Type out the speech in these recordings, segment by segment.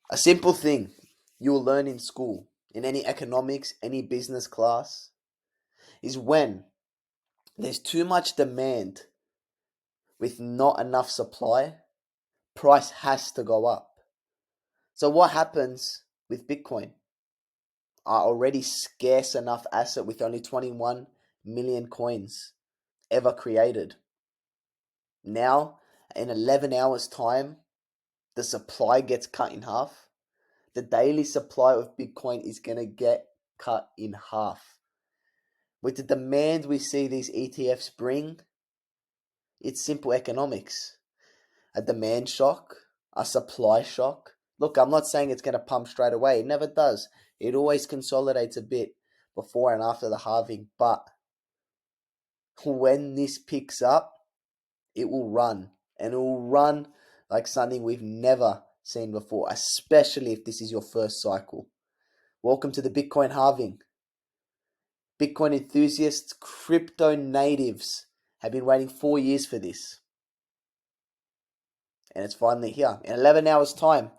A simple thing you will learn in school, in any economics, any business class, is when there's too much demand with not enough supply, price has to go up. So what happens with Bitcoin? Our already scarce enough asset with only 21 million coins ever created. Now, in 11 hours time, the supply gets cut in half. The daily supply of Bitcoin is going to get cut in half. With the demand we see these ETFs bring, it's simple economics. A demand shock, a supply shock. Look, I'm not saying it's going to pump straight away. It never does. It always consolidates a bit before and after the halving. But when this picks up, it will run. And it will run like something we've never seen before, especially if this is your first cycle. Welcome to the Bitcoin halving. Bitcoin enthusiasts, crypto natives have been waiting 4 years for this. And it's finally here. In 11 hours time,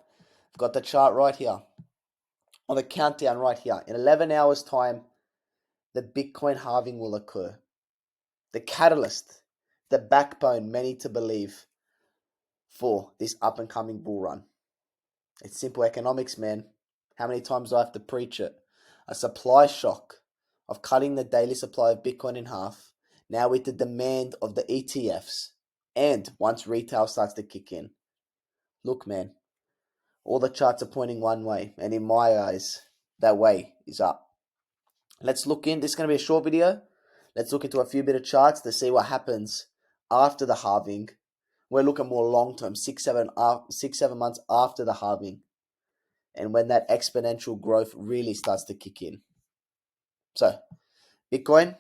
I've got the chart right here. On the countdown right here. In 11 hours time, the Bitcoin halving will occur. The catalyst, the backbone, many to believe, for this up and coming bull run. It's simple economics, man. How many times do I have to preach it? A supply shock of cutting the daily supply of Bitcoin in half, now with the demand of the ETFs, and once retail starts to kick in. Look, man, all the charts are pointing one way, and in my eyes, that way is up. Let's look in. This is going to be a short video. Let's look into a few bit of charts to see what happens after the halving. We're looking more long-term, 6-7 months after the halving, and when that exponential growth really starts to kick in. So, Bitcoin,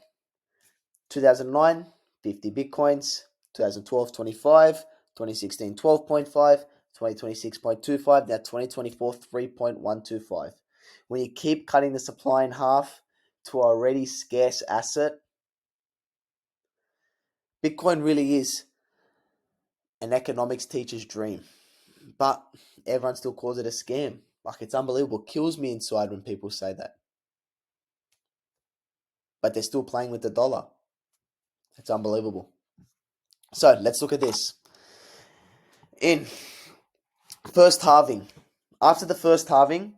2009, 50 Bitcoins, 2012, 25, 2016, 12.5, 2020, 6.25, now 2024, 3.125. When you keep cutting the supply in half to an already scarce asset, Bitcoin really is an economics teacher's dream. But everyone still calls it a scam. Like, it's unbelievable. It kills me inside when people say that. But they're still playing with the dollar. It's unbelievable. So let's look at this. In first halving, after the first halving,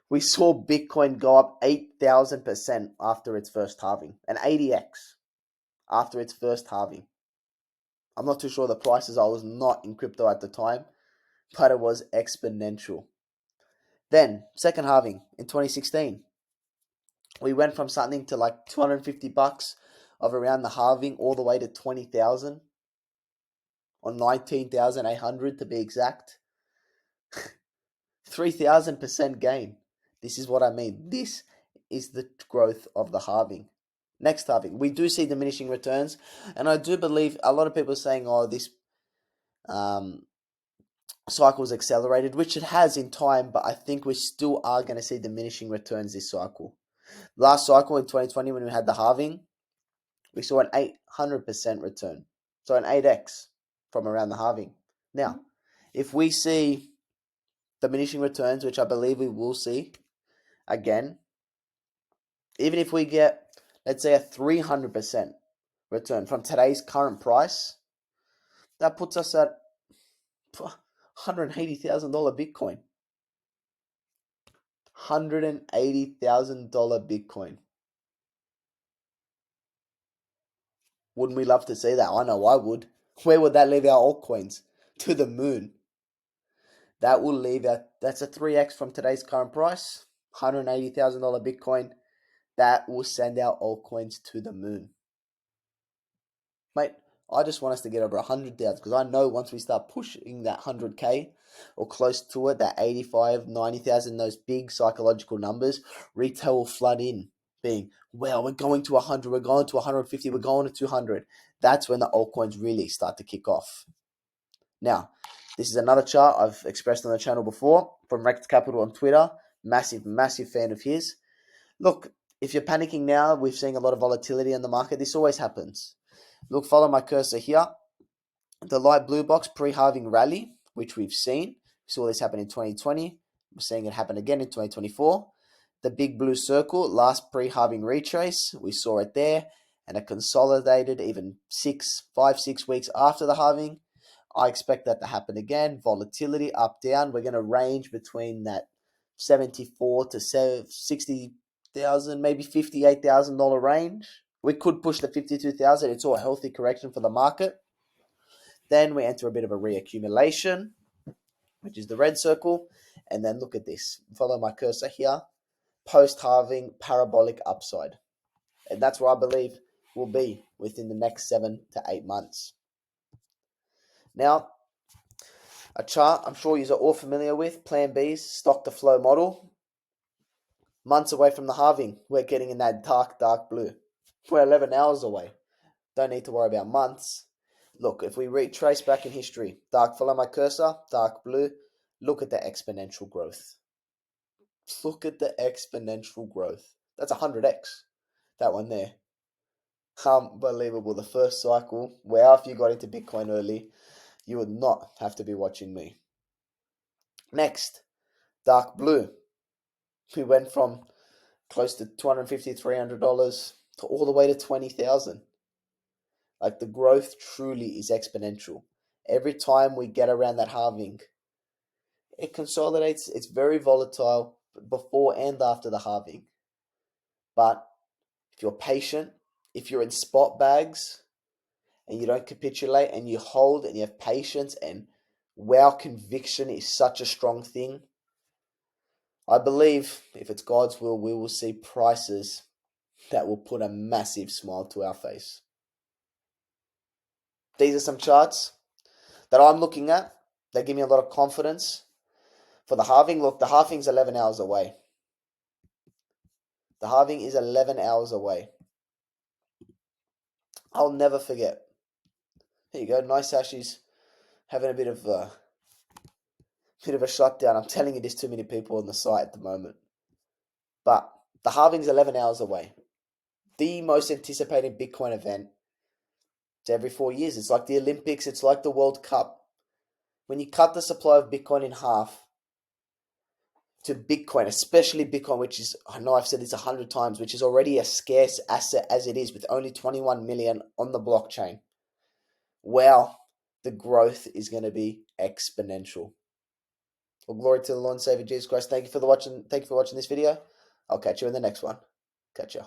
we saw Bitcoin go up 8,000% after its first halving, an 80x after its first halving. I'm not too sure the prices. I was not in crypto at the time, but it was exponential. Then, second halving in 2016, we went from something to like $250 of around the halving all the way to 20,000 on 19,800 to be exact. 3,000% gain. This is what I mean. This is the growth of the halving. Next halving, we do see diminishing returns, and I do believe a lot of people are saying, "Oh, this cycle is accelerated," which it has in time, but I think we still are going to see diminishing returns this cycle. Last cycle in 2020, when we had the halving, we saw an 800% return, so an 8x from around the halving. Now, if we see diminishing returns, which I believe we will see again, even if we get, let's say, a 300% return from today's current price, that puts us at $180,000 Bitcoin. $180,000 Bitcoin. Wouldn't we love to see that? I know I would. Where would that leave our altcoins? To the moon. That will leave that's a 3x from today's current price, $180,000 Bitcoin. That will send our altcoins to the moon. Mate, I just want us to get over 100,000 because I know once we start pushing that 100K or close to it, that 85, 90,000, those big psychological numbers, retail will flood in, being, well, we're going to 100, we're going to 150, we're going to 200. That's when the altcoins really start to kick off. Now, this is another chart I've expressed on the channel before from Rect Capital on Twitter. Massive, massive fan of his. Look, if you're panicking now, we're seeing a lot of volatility in the market. This always happens. Look, follow my cursor here. The light blue box pre-halving rally, which we've seen. We saw this happen in 2020, We're seeing it happen again in 2024. The big blue circle, last pre-halving retrace, we saw it there, and it consolidated even 5-6 weeks after the halving. I expect that to happen again. Volatility up, down. We're going to range between that 74 to 60,000, maybe $58,000 range. We could push the 52,000. It's all a healthy correction for the market. Then we enter a bit of a reaccumulation, which is the red circle. And then look at this. Follow my cursor here. Post-halving parabolic upside. And that's where I believe we'll be within the next 7 to 8 months. Now, a chart I'm sure you're all familiar with, Plan B's stock to flow model. Months away from the halving, we're getting in that dark blue. We're 11 hours away. Don't need to worry about months. Look, if we retrace back in history, follow my cursor, dark blue, look at the exponential growth. Look at the exponential growth. That's 100x, that one there. Unbelievable. The first cycle, where if you got into Bitcoin early, you would not have to be watching me. Next, dark blue. We went from close to $250, $300 to all the way to 20,000. Like, the growth truly is exponential. Every time we get around that halving, it consolidates. It's very volatile before and after the halving. But if you're patient, if you're in spot bags and you don't capitulate and you hold and you have patience, and conviction is such a strong thing, I believe if it's God's will, we will see prices that will put a massive smile to our face. These are some charts that I'm looking at. They give me a lot of confidence for the halving. Look, the halving's 11 hours away. The halving is 11 hours away. I'll never forget. Here you go. Nice Ashies having a bit of a shutdown. I'm telling you, there's too many people on the site at the moment. But the halving's 11 hours away. The most anticipated Bitcoin event. It's every 4 years. It's like the Olympics. It's like the World Cup. When you cut the supply of Bitcoin in half to Bitcoin, especially Bitcoin, which is, I know I've said this 100 times, which is already a scarce asset as it is with only 21 million on the blockchain. Wow, the growth is going to be exponential. Well, glory to the Lord and Savior Jesus Christ. Thank you for watching this video. I'll catch you in the next one. Catch ya.